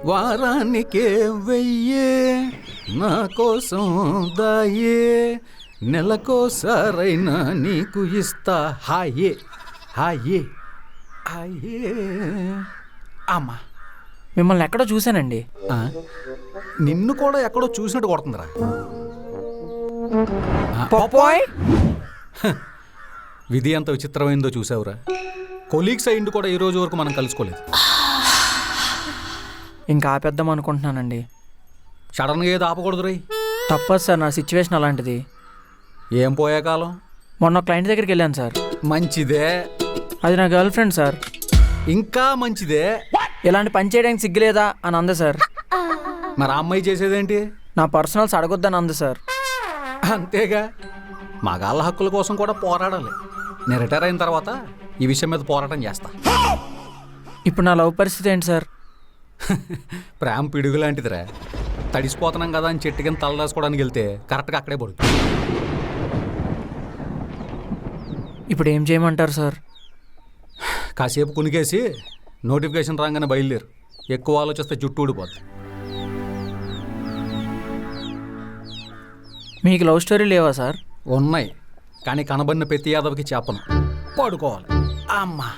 S1: వారానికే వెయ్యే నా కోసం దాయే, నెలకోసారైనా నీకు ఇస్తా హాయే హాయే హాయే. అమ్మా,
S6: మిమ్మల్ని ఎక్కడో చూశానండి.
S1: నిన్ను కూడా ఎక్కడో చూసినట్టు కొడుతుందిరా. విధి ఎంత విచిత్రమైందో చూసావురా. కొలీగ్స్ అయ్యిండు కూడా ఈ రోజు వరకు మనం కలుసుకోలేదు.
S6: ఇంకా ఆపేద్దాం అనుకుంటున్నానండి.
S1: సడన్గా ఏదో ఆపకూడదు రై.
S6: తప్పదు సార్, నా సిచ్యువేషన్ అలాంటిది.
S1: ఏం పోయే కాలం?
S6: మొన్న క్లయింట్ దగ్గరికి వెళ్ళాను సార్.
S1: మంచిదే.
S6: అది నా గర్ల్ ఫ్రెండ్ సార్.
S1: ఇంకా మంచిదే.
S6: ఇలాంటి పని చేయడానికి సిగ్గులేదా అని అంది సార్.
S1: మరి ఆ అమ్మాయి చేసేదేంటి?
S6: నా పర్సనల్స్ అడగొద్దని అంది సార్.
S1: అంతేగా, మగాళ్ళ హక్కుల కోసం కూడా పోరాడాలి. నేను రిటైర్ అయిన తర్వాత ఈ విషయం మీద పోరాటం చేస్తా.
S6: ఇప్పుడు నా లవ్ పరిస్థితి ఏంటి సార్?
S1: ప్రేమ పిడుగు లాంటిదిరా. తడిసిపోతున్నాం కదా అని చెట్టు కింద తలదాసుకోవడానికి వెళ్తే కరెక్ట్గా అక్కడే పడుతుంది.
S6: ఇప్పుడు ఏం చేయమంటారు సార్?
S1: కాసేపు కునికేసి నోటిఫికేషన్ రాగానే బయలుదేరు. ఎక్కువ ఆలోచిస్తే జుట్టు ఊడిపోద్ది.
S6: మీకు లవ్ స్టోరీ లేవా సార్?
S1: ఉన్నాయి, కానీ కనబడిన ప్రతి యాదవ్కి చెప్పను. పడుకోవాలి. అమ్మా,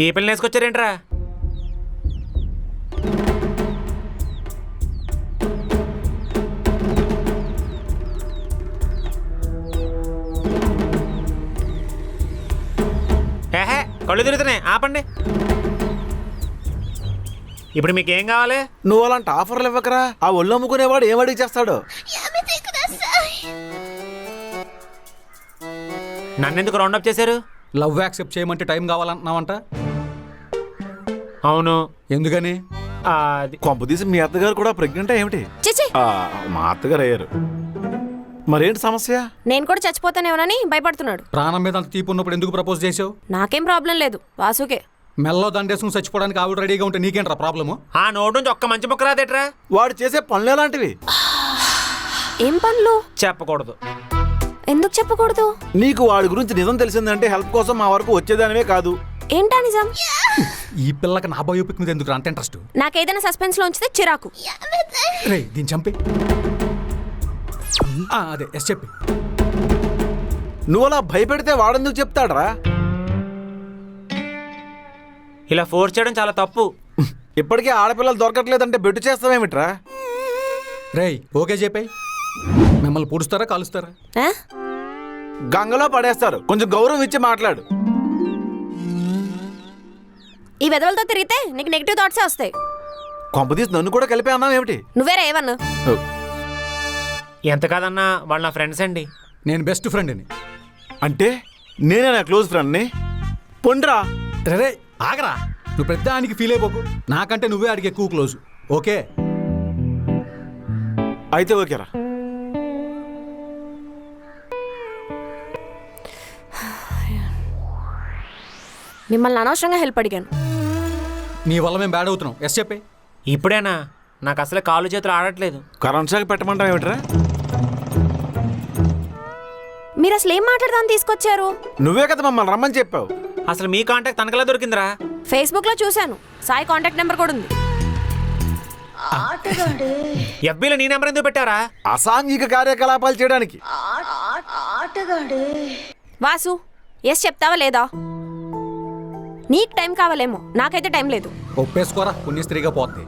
S7: ఈ పిల్లని వేసుకొచ్చారేంట్రా? ఏహే, కళ్ళు తిరుగుతున్నాయి, ఆపండి. ఇప్పుడు మీకు ఏం కావాలి?
S2: నువ్వు అలాంటి ఆఫర్లు ఇవ్వకరా. ఆ ఒళ్ళు అమ్ముకునేవాడు ఏం అడిగి చేస్తాడు?
S7: నన్నెందుకు రౌండప్ చేశారు?
S1: లవ్ యాక్సెప్ట్ చేయమంటే టైం కావాలంటున్నావంట.
S7: అవును.
S1: ఎందుకని?
S7: అది
S2: కొంపదీసి మీ అత్తగారు కూడా ప్రెగ్నెంట్ ఏమిటి?
S12: చిచి,
S2: మా అత్తగారు అయ్యారు. మరేంటి సమస్య?
S12: నేను కూడా చచ్చిపోతానేమోనని భయపడుతున్నాడు.
S1: ప్రాణం మీద అంత తీపి ఉన్నప్పుడు ఎందుకు ప్రపోజ్ చేసావు?
S12: నాకేం ప్రాబ్లం లేదు, వాసుకే.
S1: మెల్లో దండేసుకుని చచ్చిపోవడానికి ఆవిడ రెడీగా ఉంటే నీకేంట్రా ప్రాబ్లము?
S7: ఆ నోటు నుంచి ఒక్క మంచి ముక్క రాదేట్రా?
S2: వాడు చేసే పనులు ఎలాంటివి?
S12: ఏం పనులు?
S7: చెప్పకూడదు.
S12: ఎందుకు చెప్పకూడదు?
S2: నీకు వాడి గురించి నిజం తెలిసిందంటే హెల్ప్ కోసం మా వరకు వచ్చేదానివే కాదు.
S12: ఏంటా నిజం?
S1: ఈ పిల్లకి నా బయోపిక్ మీద ఎందుకు అంత ఇంట్రెస్ట్?
S12: నాకేదైనా సస్పెన్స్ లో ఉంచితే చిరాకు.
S1: రే దీన్ని చంపి. అదే ఎస్ చెప్పి.
S2: నువ్వు అలా భయపెడితే వాడెందుకు చెప్తాడరా?
S7: ఇలా ఫోర్స్ చేయడం చాలా తప్పు.
S2: ఇప్పటికే ఆడపిల్లలు దొరకట్లేదంటే బెట్టు చేస్తావేమిట్రా?
S1: రేయ్ ఓకే చెప్పాయి. మిమ్మల్ని పూడుస్తారా కాలుస్తారా?
S2: గంగలో పడేస్తారు. కొంచెం గౌరవం ఇచ్చి మాట్లాడు.
S12: ఈ వెదవలతో తిరిగితే నీకు నెగిటివ్ థాట్సే వస్తాయి.
S2: కొంపదీసి నన్ను కూడా కలిపి అన్నావు ఏమిటి?
S12: నువ్వేరా ఏమన్నా?
S7: ఎంత కాదన్నా వాళ్ళు నా ఫ్రెండ్స్ అండి.
S1: నేను బెస్ట్ ఫ్రెండ్ని.
S2: అంటే నేనే నా క్లోజ్ ఫ్రెండ్ని? పొండ్రా.
S1: రే ఆగరా, నువ్వు పెద్దానికి ఫీల్ అయిపోకు. నాకంటే నువ్వే అడిగి ఎక్కువ క్లోజ్. ఓకే
S2: అయితే ఓకేరా.
S12: మిమ్మల్ని అనవసరంగా హెల్ప్ అడిగాను.
S1: నీ వల్ల మేము బ్యాడ్ అవుతున్నాం. ఎస్ చెప్పే.
S7: ఇప్పుడేనా? నాకు అసలే కాళ్ళు చేతులు ఆడట్లేదు.
S2: కరెంట్ షాక్ పెట్టమంటావు ఏమిట్రా?
S12: మీరు అసలు ఏం మాట్లాడదాన్ని తీసుకొచ్చారు?
S2: నువ్వే కదా మమ్మల్ని రమ్మని చెప్పావు.
S7: అసలు మీ కాంటాక్ట్ తనకలా దొరికిందిరా?
S12: ఫేస్బుక్ లో చూశాను. సాయి కాంటాక్ట్ నెంబర్ కూడా ఉంది.
S7: ఎఫ్బీలో నీ నెంబర్ ఎందుకు పెట్టారా?
S2: అసాంఘిక కార్యకలాపాలు చేయడానికి.
S12: వాసు ఎస్ చెప్తావా లేదా? నీకు టైం కావాలేమో, నాకైతే టైం లేదు.
S1: ఒప్పేసుకోరా, పుణ్యస్త్రీగా పోద్ది.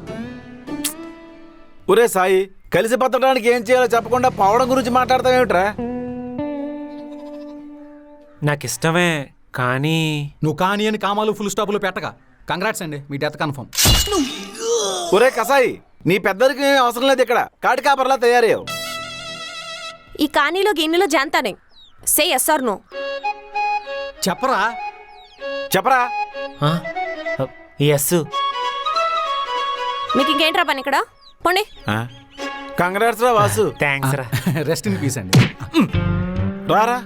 S2: ఒరే సాయి, కలిసి బతకడానికి ఏం చేయాలో చెప్పకుండా పోవడం గురించి మాట్లాడతావేమిట్రా?
S7: నాకు ఇష్టమే, కానీ
S1: నువ్వు కానీ అని కామాలు ఫుల్ స్టాపులు పెట్టక. కంగ్రాట్స్ అండి, మీ డెత్ కన్ఫర్మ్.
S2: ఒరే కసాయి, నీ పెద్దరికి ఏమీ అవసరం లేదు. ఇక్కడ కాటి కాపర్లా తయారయ్యావు.
S12: ఈ కానీలో గిన్నెలో జాంతానే. Say yes or no.
S1: చెప్పరా
S2: చెప్పరా.
S7: ఎస్.
S12: మీకు ఇంకేంట్రా పని ఇక్కడ? పోండి.
S2: కంగ్రాట్స్ రా వాసు.
S7: థ్యాంక్స్ రా.
S1: రెస్ట్ ఇన్ పీస్ అండి.
S2: రారా.